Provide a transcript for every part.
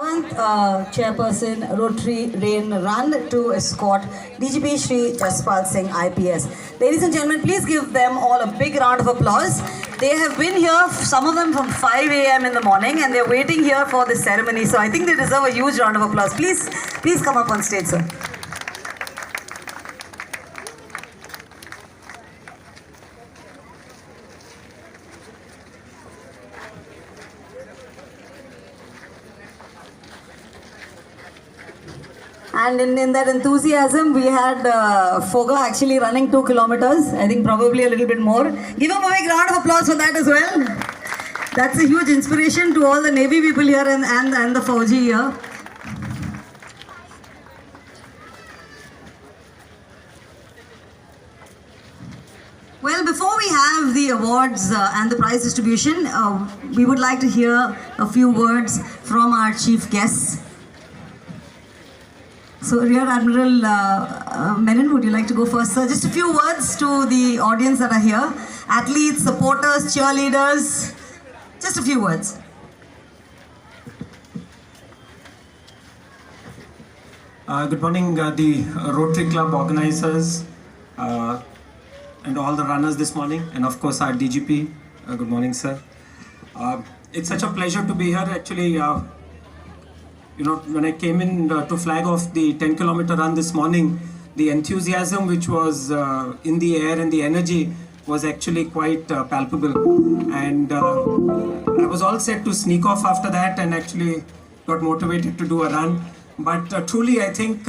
Chairperson Rotary Rain Run to escort DGP Shri Jaspal Singh IPS. Ladies and gentlemen, please give them all a big round of applause. They have been here, some of them from 5 a.m. in the morning, and they're waiting here for this ceremony. So I think they deserve a huge round of applause. Please come up on stage, sir. And in that enthusiasm, we had Foga actually running 2 kilometers. I think probably a little bit more. Give him a big round of applause for that as well. That's a huge inspiration to all the Navy people here and the Fauji here. Well, before we have the awards and the prize distribution, we would like to hear a few words from our chief guests. So, Rear Admiral Menon, would you like to go first, sir? Just a few words to the audience that are here. Athletes, supporters, cheerleaders. Just a few words. Good morning, the Rotary Club organizers and all the runners this morning, and of course our DGP. Good morning, sir. It's such a pleasure to be here. Actually, when I came in to flag off the 10-kilometer run this morning, the enthusiasm which was in the air and the energy was actually quite palpable. And I was all set to sneak off after that and actually got motivated to do a run. But truly, I think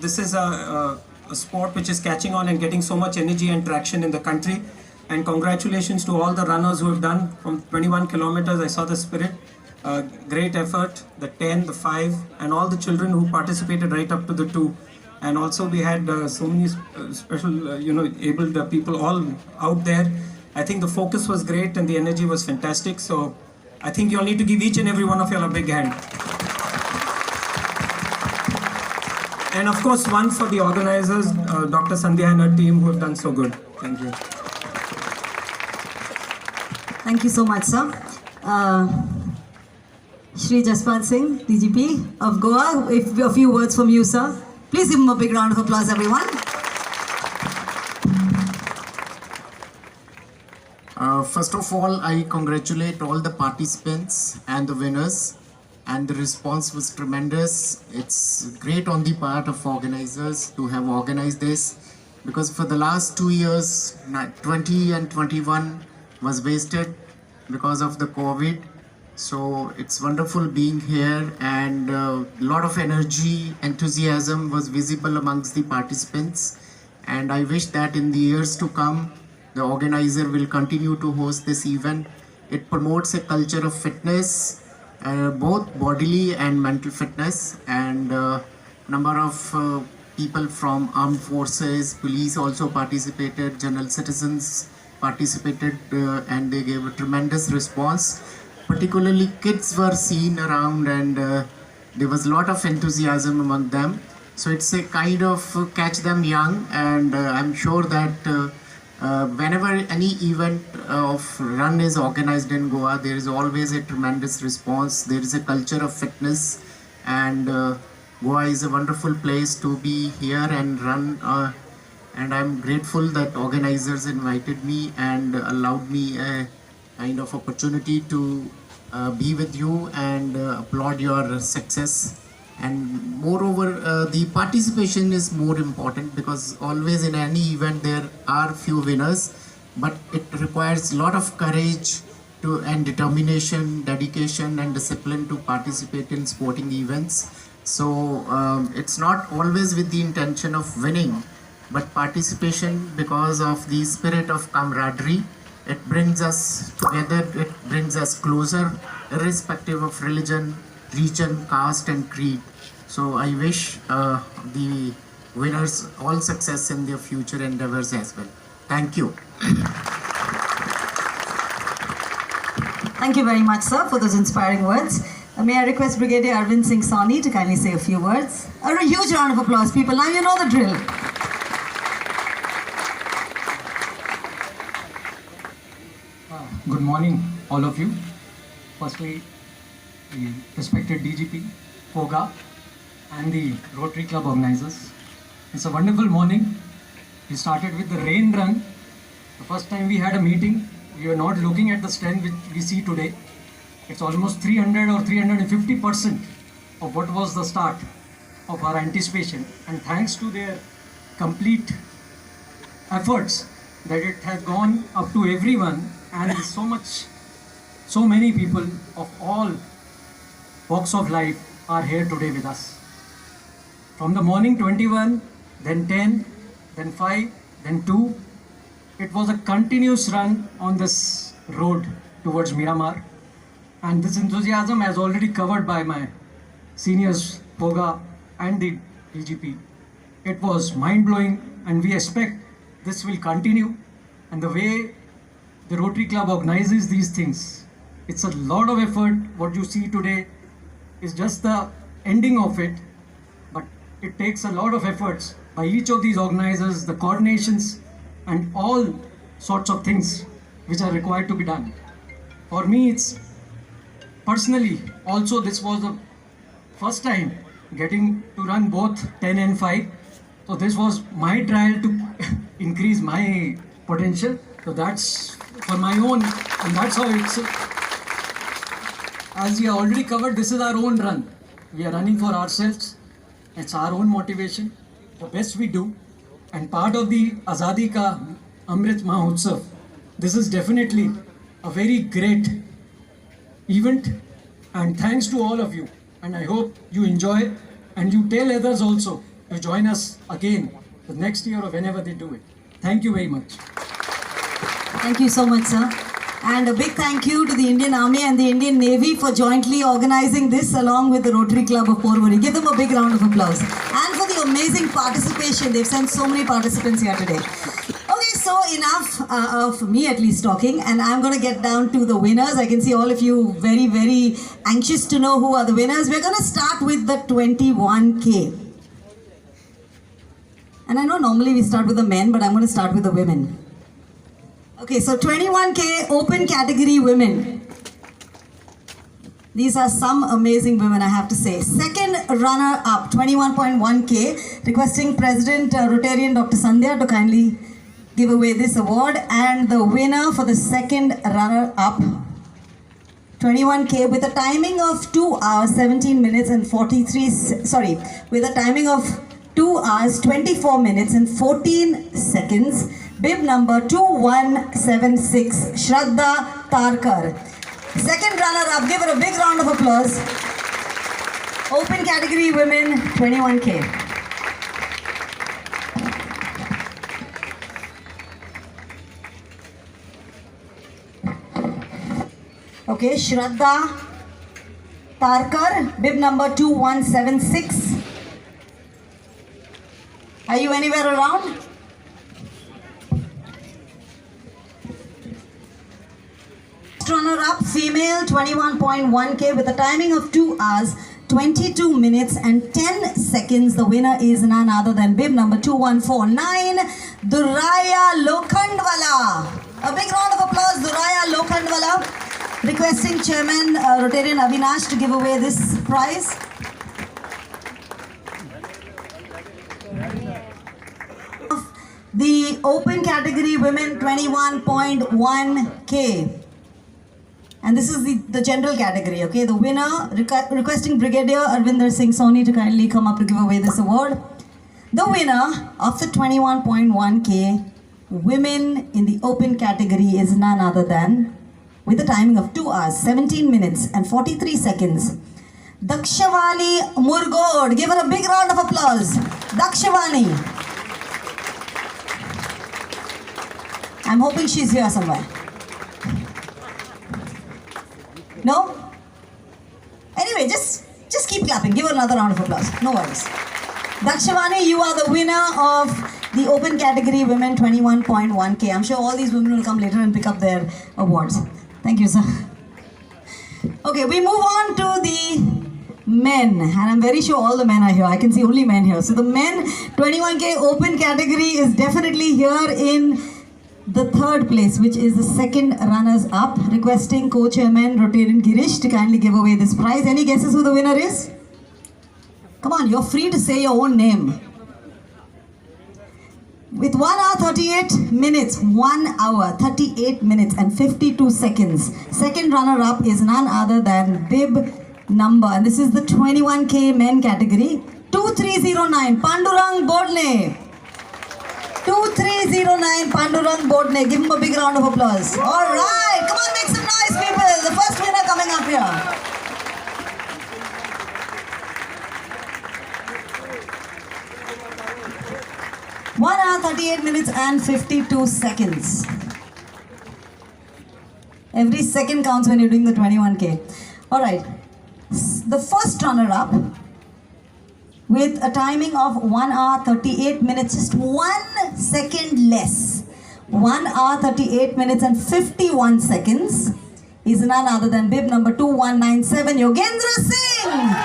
this is a sport which is catching on and getting so much energy and traction in the country. And congratulations to all the runners who have done from 21 kilometers. I saw the spirit. Great effort, the 10, the 5, and all the children who participated right up to the 2. And also we had so many special, abled people all out there. I think the focus was great and the energy was fantastic. So I think you all need to give each and every one of you all a big hand. And of course, one for the organizers, Dr. Sandhya and her team, who have done so good. Thank you. Thank you so much, sir. Shri Jaspal Singh, DGP of Goa, a few words from you, sir. Please give him a big round of applause, everyone. First of all, I congratulate all the participants and the winners, and the response was tremendous. It's great on the part of organizers to have organized this, because for the last 2 years, 20 and 21 was wasted because of the COVID. So it's wonderful being here, and a lot of energy, enthusiasm was visible amongst the participants. And I wish that in the years to come, the organizer will continue to host this event. It promotes a culture of fitness, both bodily and mental fitness, and number of people from armed forces, police also participated, general citizens participated, and they gave a tremendous response. Particularly kids were seen around, and there was a lot of enthusiasm among them. So it's a kind of catch them young, and I'm sure that whenever any event of run is organized in Goa, there is always a tremendous response. There is a culture of fitness, and Goa is a wonderful place to be here and run. And I'm grateful that organizers invited me and allowed me a kind of opportunity to be with you and applaud your success. And moreover, the participation is more important, because always in any event there are few winners, but it requires a lot of courage and determination, dedication and discipline to participate in sporting events. So it's not always with the intention of winning, but participation because of the spirit of camaraderie. It brings us together, it brings us closer, irrespective of religion, region, caste and creed. So I wish the winners all success in their future endeavors as well. Thank you. Thank you very much, sir, for those inspiring words. May I request Brigadier Arvind Singh Sawhney to kindly say a few words. A huge round of applause, people. Now you know the drill. Good morning, all of you. Firstly, the respected DGP, Poga, and the Rotary Club organizers. It's a wonderful morning. We started with the rain run. The first time we had a meeting, we were not looking at the strength which we see today. It's almost 300 or 350% of what was the start of our anticipation. And thanks to their complete efforts, that it has gone up to everyone, and so many people of all walks of life are here today with us. From the morning 21, then 10, then 5, then 2, it was a continuous run on this road towards Miramar. And this enthusiasm, as already covered by my seniors, Poga and the DGP, it was mind-blowing, and we expect this will continue. And the way the Rotary Club organizes these things, it's a lot of effort. What you see today is just the ending of it, but it takes a lot of efforts by each of these organizers, the coordinations, and all sorts of things which are required to be done. For me, it's personally also, this was the first time getting to run both 10 and 5. So this was my trial to increase my potential. So that's for my own, and that's how it's, as we already covered, this is our own run. We are running for ourselves. It's our own motivation, the best we do. And part of the Azadi Ka Amrit Mahotsav, this is definitely a very great event. And thanks to all of you. And I hope you enjoy, and you tell others also to join us again the next year or whenever they do it. Thank you very much. Thank you so much, sir. And a big thank you to the Indian Army and the Indian Navy for jointly organizing this along with the Rotary Club of Porvorim. Give them a big round of applause. And for the amazing participation. They've sent so many participants here today. Okay, so enough of me at least talking, and I'm going to get down to the winners. I can see all of you very, very anxious to know who are the winners. We're going to start with the 21K. And I know normally we start with the men, but I'm going to start with the women. Okay, so 21K open category women. These are some amazing women, I have to say. Second runner-up, 21.1K, requesting President Rotarian Dr. Sandhya to kindly give away this award. And the winner for the second runner-up, 21K, with a timing of 2 hours, 17 minutes and 43, with a timing of 2 hours, 24 minutes and 14 seconds. Bib number 2176, Shraddha Tarkar. Second runner-up, give her a big round of applause. Open category women, 21K. Okay, Shraddha Tarkar, bib number 2176. Are you anywhere around? Runner-up, female, 21.1K with a timing of 2 hours, 22 minutes and 10 seconds. The winner is none other than bib number 2149, Duraya Lokhandwala. A big round of applause, Duraya Lokhandwala. Requesting Chairman Rotarian Avinash to give away this prize. The open category women, 21.1K. And this is the general category, okay? The winner, requesting Brigadier Arvinder Singh Soni to kindly come up to give away this award. The winner of the 21.1K women in the open category is none other than, with a timing of 2 hours, 17 minutes and 43 seconds, Dakshawani Murgod. Give her a big round of applause. Dakshawani. I'm hoping she's here somewhere. No? Anyway, just keep clapping. Give her another round of applause. No worries. Dakshawani, you are the winner of the open category women 21.1K. I'm sure all these women will come later and pick up their awards. Thank you, sir. Okay, we move on to the men. And I'm very sure all the men are here. I can see only men here. So the men 21K open category is definitely here in the third place, which is the second runners up. Requesting co-chairman Rotarian Girish to kindly give away this prize. Any guesses who the winner is? Come on, you're free to say your own name. With 1 hour 38 minutes, 1 hour 38 minutes and 52 seconds. Second runner up is none other than bib number, and this is the 21K men category. 2309 Pandurang Bodne. 2309 Pandurang Bodne. Give him a big round of applause. Alright, come on, make some noise, people. The first winner coming up here. One hour 38 minutes and 52 seconds. Every second counts when you're doing the 21K. Alright. The first runner up with a timing of 1 hour 38 minutes, just 1 second less. 1 hour 38 minutes and 51 seconds is none other than bib number 2197, Yogendra Singh.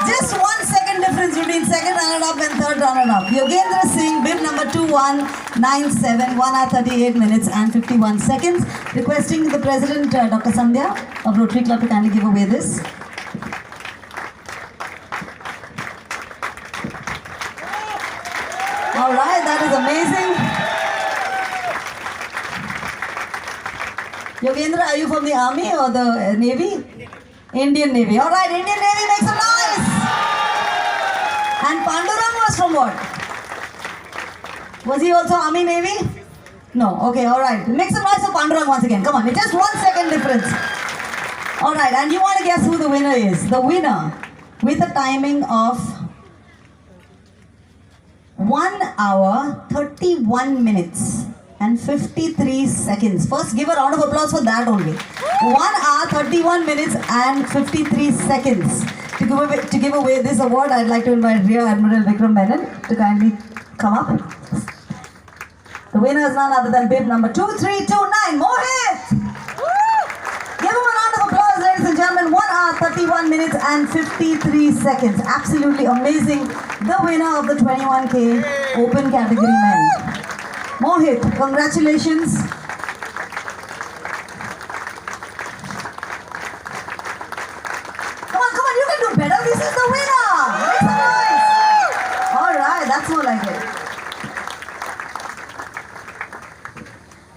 Just 1 second difference between second runner-up and third runner-up. Yogendra Singh, bib number 2197, 1 hour 38 minutes and 51 seconds. Requesting the President, Dr. Sandhya of Rotary Club to kindly give away this. Alright, that is amazing. Yogendra, are you from the Army or the Navy? Indian Navy. Alright, Indian Navy, make some noise! And Pandurang was from what? Was he also Army Navy? No. Okay, alright. Make some noise for Pandurang once again. Come on, it's just 1 second difference. Alright, and you want to guess who the winner is? The winner with a timing of 1 hour 31 minutes and 53 seconds. First, give a round of applause for that only. 1 hour 31 minutes and 53 seconds. To give away this award, I'd like to invite Rear Admiral Vikram Menon to kindly come up. The winner is none other than bib number 2329, Mohit! Give him a round of applause, ladies and gentlemen. 1 hour 31 minutes and 53 seconds. Absolutely amazing. The winner of the 21K Open category men. Mohit, congratulations. Come on, you can do better. This is the winner. Make some noise. Alright, that's more like it.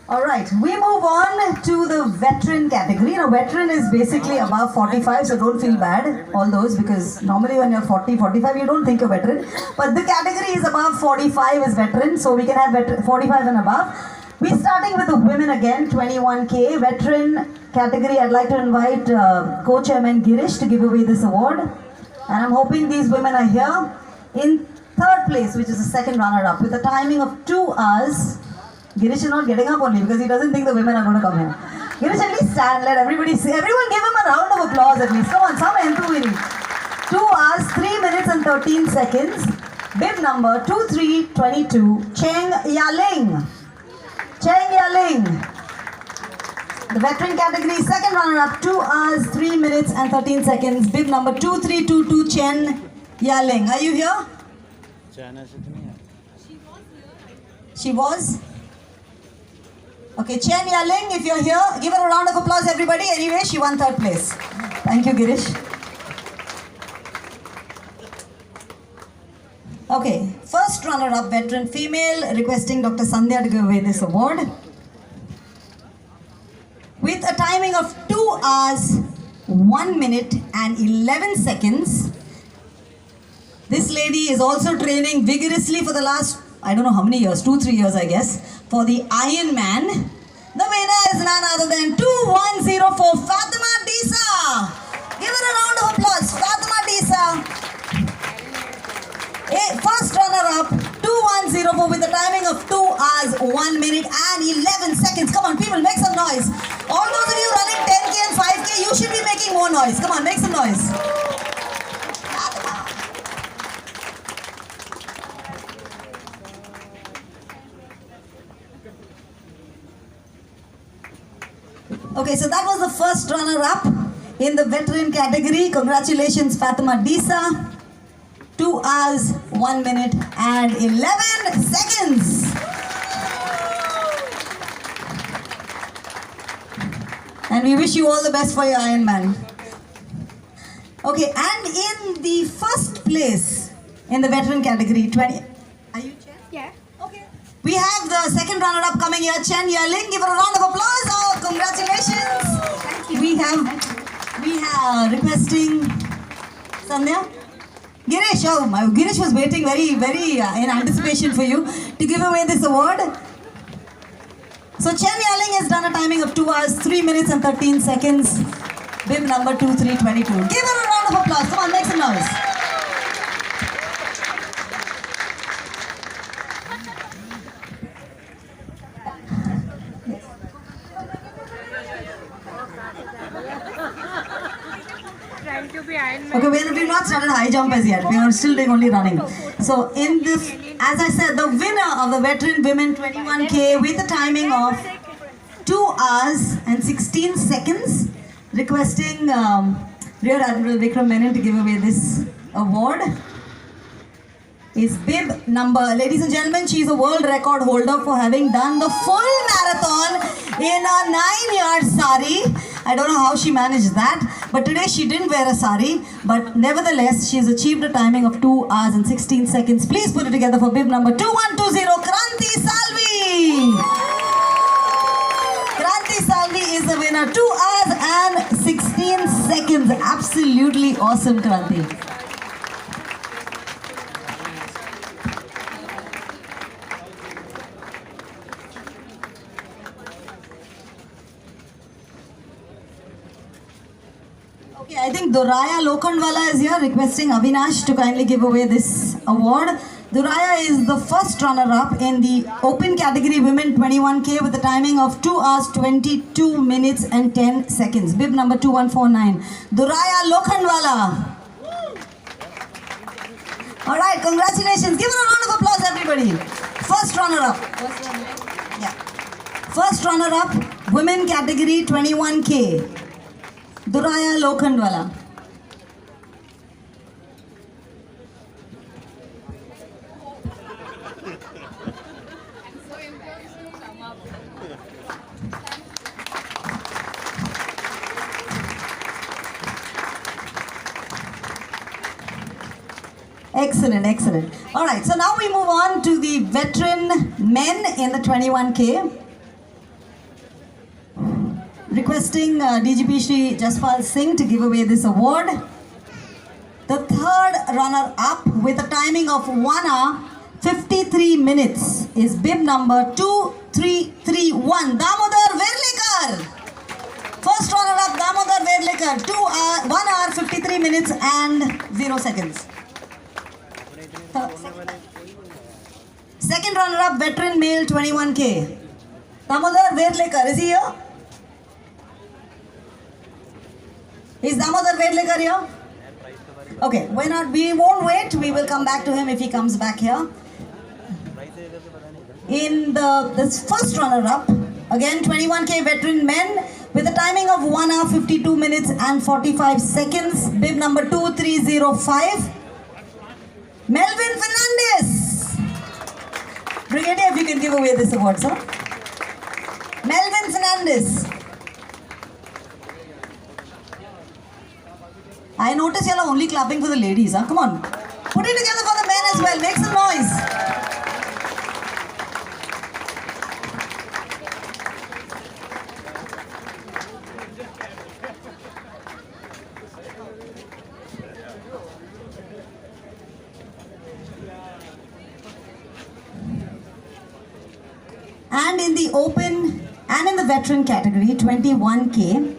Alright, we move on to the veteran category. Now, veteran is basically above 45, so don't feel bad, all those, because normally when you're 40, 45, you don't think you're veteran. But the category is above 45 is veteran, so we can have 45 and above. We're starting with the women again, 21K. Veteran category, I'd like to invite co-chairman Girish to give away this award. And I'm hoping these women are here. In third place, which is the second runner-up, with a timing of 2 hours. Girish is not getting up only because he doesn't think the women are going to come here. Girish, at least stand, let everybody see. Everyone give him a round of applause at least. Come on, some enthusiasm. 2 hours, 3 minutes and 13 seconds. Bib number 2322, Cheng Yaling. Cheng Yaling. The veteran category, second runner-up, 2 hours, 3 minutes and 13 seconds. Bib number 2322, Chen Yaling. Are you here? She was? Okay, Chen Yaling, if you're here, give her a round of applause, everybody. Anyway, she won third place. Thank you, Girish. Okay, first runner-up, veteran female, requesting Dr. Sandhya to give away this award. With a timing of 2 hours, 1 minute and 11 seconds. This lady is also training vigorously for the last, I don't know how many years, 2-3 years I guess, for the Iron Man. The winner is none other than 2104, Fatima Disa. Give her a round of applause, Fatima Disa. First runner-up, 2104 with a timing of 2 hours, 1 minute and 11 seconds. Come on, people, make some noise. All those of you running 10K and 5K, you should be making more noise. Come on, make some noise. Okay, so that was the first runner-up in the veteran category. Congratulations, Fatima Disa. 2 hours, 1 minute and 11 seconds. And we wish you all the best for your Ironman. Okay, and in the first place in the veteran category, 20. Are you Chen? Yeah. Okay. We have the second runner-up coming here, Chen Yerling. Give her a round of applause. Oh, congratulations. Thank you. We have requesting Sandhya. Girish, Girish was waiting very in anticipation for you to give away this award. So Chen Yerling has done a timing of 2 hours, 3 minutes and 13 seconds. Bib number 2322. Give her a round of applause. Come on, make some noise. Trying to be Iron Man. Okay, we've not started high jump as yet. We are still doing only running. So in this, as I said, the winner of the veteran women 21K with a timing of 2 hours and 16 seconds, requesting Rear Admiral Vikram Menon to give away this award, is bib number, ladies and gentlemen, she is a world record holder for having done the full marathon in a 9-yard sari. I don't know how she managed that, but today she didn't wear a sari, but nevertheless she has achieved a timing of 2 hours and 16 seconds. Please put it together for bib number 2120, Kranti Salvi. Kranti Salvi is the winner, 2 hours and 16 seconds. Absolutely awesome, Kranti. Okay, I think Duraya Lokhandwala is here requesting Avinash to kindly give away this award. Duraya is the first runner-up in the open category women 21K with a timing of 2 hours 22 minutes and 10 seconds. Bib number 2149. Duraya Lokhandwala. Alright, congratulations. Give her a round of applause, everybody. First runner-up. Yeah. First runner-up, women category 21K. Duraya Lokhandwala. Excellent, excellent. All right, so now we move on to the veteran men in the 21K. Requesting DGP Shri Jaspal Singh to give away this award. The third runner-up with a timing of 1 hour 53 minutes is bib number 2331, Damodar Verlikar. First runner-up, Damodar Verlikar, 1 hour 53 minutes and 0 seconds. Second runner-up, veteran male 21K. Damodar Verlikar, is he here? Is Damodar Verlikar here? Okay, we won't wait. We will come back to him if he comes back here. In this first runner-up, again 21K veteran men with a timing of 1 hour 52 minutes and 45 seconds. Bib number 2305. Melvin Fernandez. Brigadier, if you can give away this award, sir. Melvin Fernandez. I notice you are only clapping for the ladies, huh? Come on. Put it together for the men as well. Make some noise. And in the open and in the veteran category, 21K,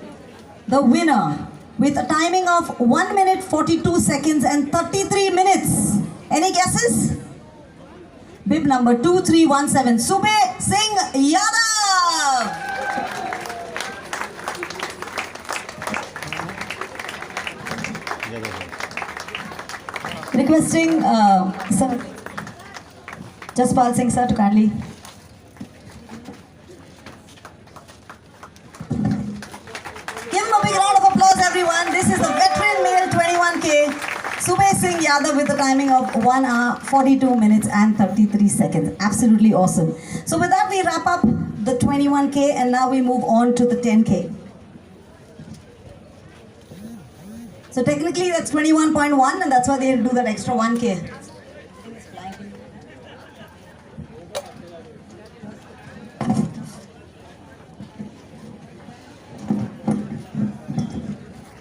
the winner with a timing of 1 minute 42 seconds and 33 minutes. Any guesses? Bib number 2317, Sube Singh Yadav. Requesting Sir Jaspal Singh sir to kindly. Give him a big round of applause, everyone. This is the veteran male 21K, Sube Singh Yadav with a timing of 1 hour 42 minutes and 33 seconds. Absolutely awesome. So with that, we wrap up the 21K and now we move on to the 10K. So technically that's 21.1 and that's why they do that extra 1K.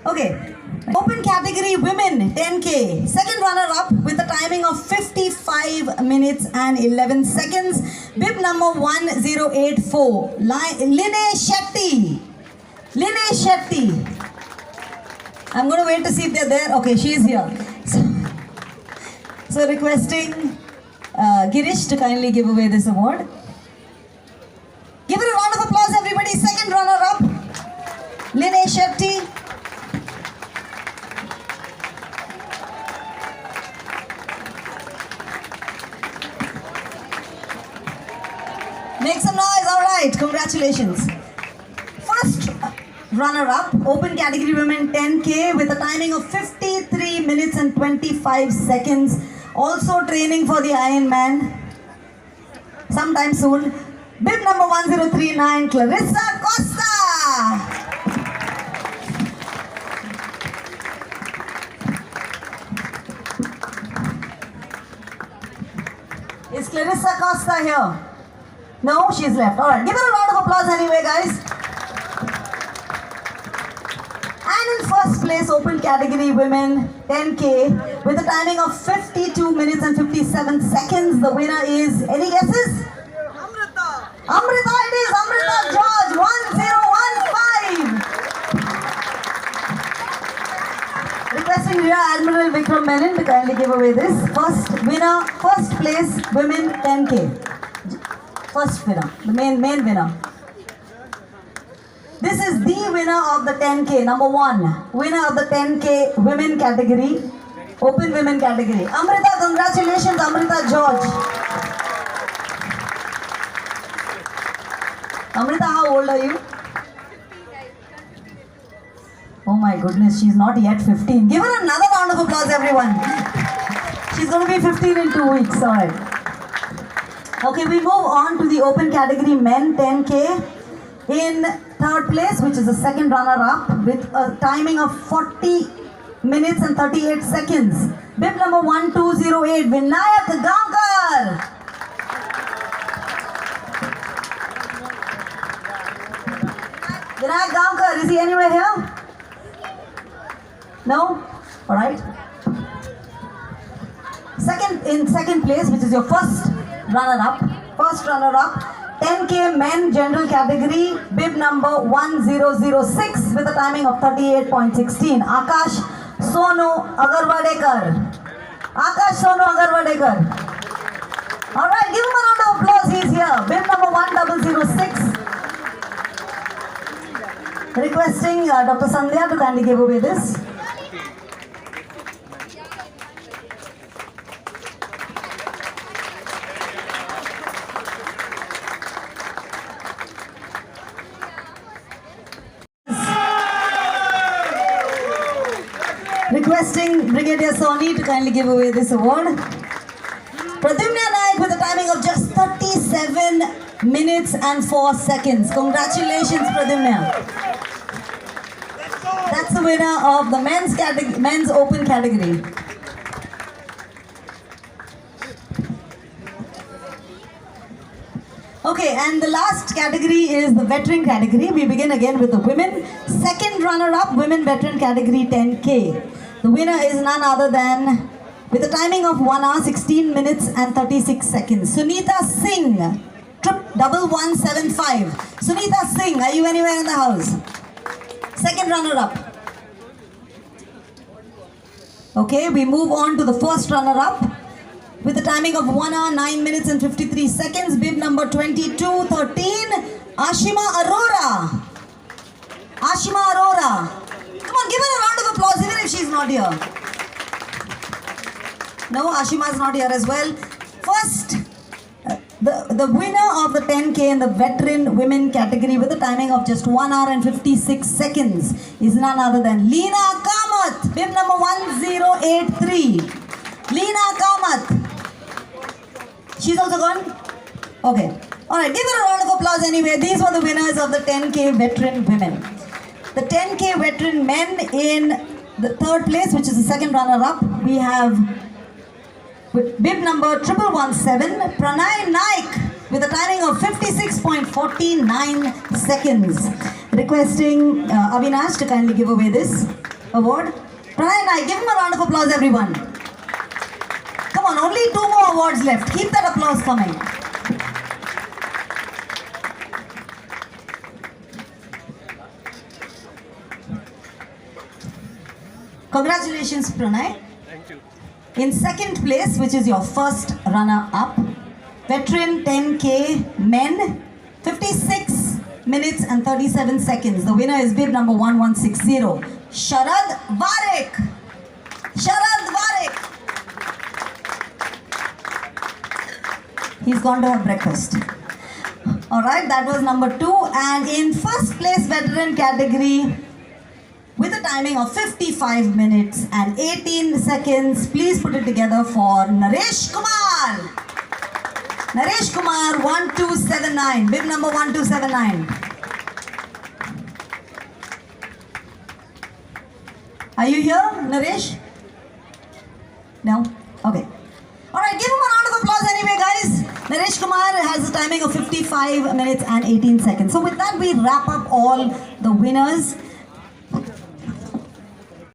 Okay. Open category women 10K. Second runner up with a timing of 55 minutes and 11 seconds. Bib number 1084. Linay Shetty. Linay Shetty. I'm going to wait to see if they're there. Okay, she's here. So requesting Girish to kindly give away this award. Give it a round of applause, everybody. Second runner up. Linay Shetty. Make some noise, alright, congratulations. First runner-up, open category women 10K with a timing of 53 minutes and 25 seconds. Also training for the Ironman sometime soon. Bib number 1039, Clarissa Costa. Is Clarissa Costa here? No, she's left. Alright, give her a round of applause anyway, guys. And in first place, open category women 10K with a timing of 52 minutes and 57 seconds. The winner is, any guesses? Amrita. Amrita it is. Amrita George 1015. Requesting Rear Admiral Vikram Menon to kindly give away this. First winner, first place, women 10K. First winner, the main winner. This is the winner of the 10K, number one. Winner of the 10K women category, open women category. Amrita, congratulations, Amrita George. Amrita, how old are you? Oh my goodness, she's not yet 15. Give her another round of applause, everyone. She's going to be 15 in 2 weeks, alright. Okay, we move on to the open category men 10K. In third place, which is the second runner-up with a timing of 40 minutes and 38 seconds. Bib number 1208, Vinayak Gaonkar. Vinayak Gaonkar, is he anywhere here? No? Alright. In second place, which is your first runner-up, 10K men general category, bib number 1006 with a timing of 38.16. Akash Sonu Agarwadekar. Akash Sonu Agarwadekar. Alright, give him a round of applause, he's here. Bib number 1006. Requesting Dr. Sandhya to kindly give away this. Requesting Brigadier Soni to kindly give away this award. Pradyumna Naik with a timing of just 37 minutes and 4 seconds. Congratulations, Pradyumna. That's the winner of the men's open category. Okay, and the last category is the veteran category. We begin again with the women. Second runner-up, women veteran category 10K. The winner is none other than, with a timing of 1 hour, 16 minutes and 36 seconds, Sunita Singh, 1175. Sunita Singh, are you anywhere in the house? Second runner-up. Okay, we move on to the first runner-up. With a timing of 1 hour, 9 minutes and 53 seconds, bib number 2213, Ashima Arora. Ashima Arora. Come on, give her a round of applause even if she's not here. No, Ashima is not here as well. First, the winner of the 10K in the veteran women category with a timing of just 1 hour and 56 seconds is none other than Leena Kamath, bib number 1083. Leena Kamath. She's also gone? Okay. Alright, give her a round of applause anyway. These were the winners of the 10K veteran women. The 10K veteran men in the third place, which is the second runner-up, we have bib number 1117, Pranay Naik, with a timing of 56.49 seconds. Requesting Avinash to kindly give away this award. Pranay Naik, give him a round of applause, everyone. Come on, only 2 more awards left. Keep that applause coming. Congratulations, Pranay. Thank you. In second place, which is your first runner-up, veteran 10K men, 56 minutes and 37 seconds. The winner is bib number 1160, Sharad Varek. Sharad Varek. He's gone to have breakfast. Alright, that was number 2. And in first place veteran category, with a timing of 55 minutes and 18 seconds, please put it together for Naresh Kumar. Naresh Kumar 1279, bib number 1279. Are you here, Naresh? No? Okay. Alright, give him a round of applause anyway, guys. Naresh Kumar has a timing of 55 minutes and 18 seconds. So with that, we wrap up all the winners.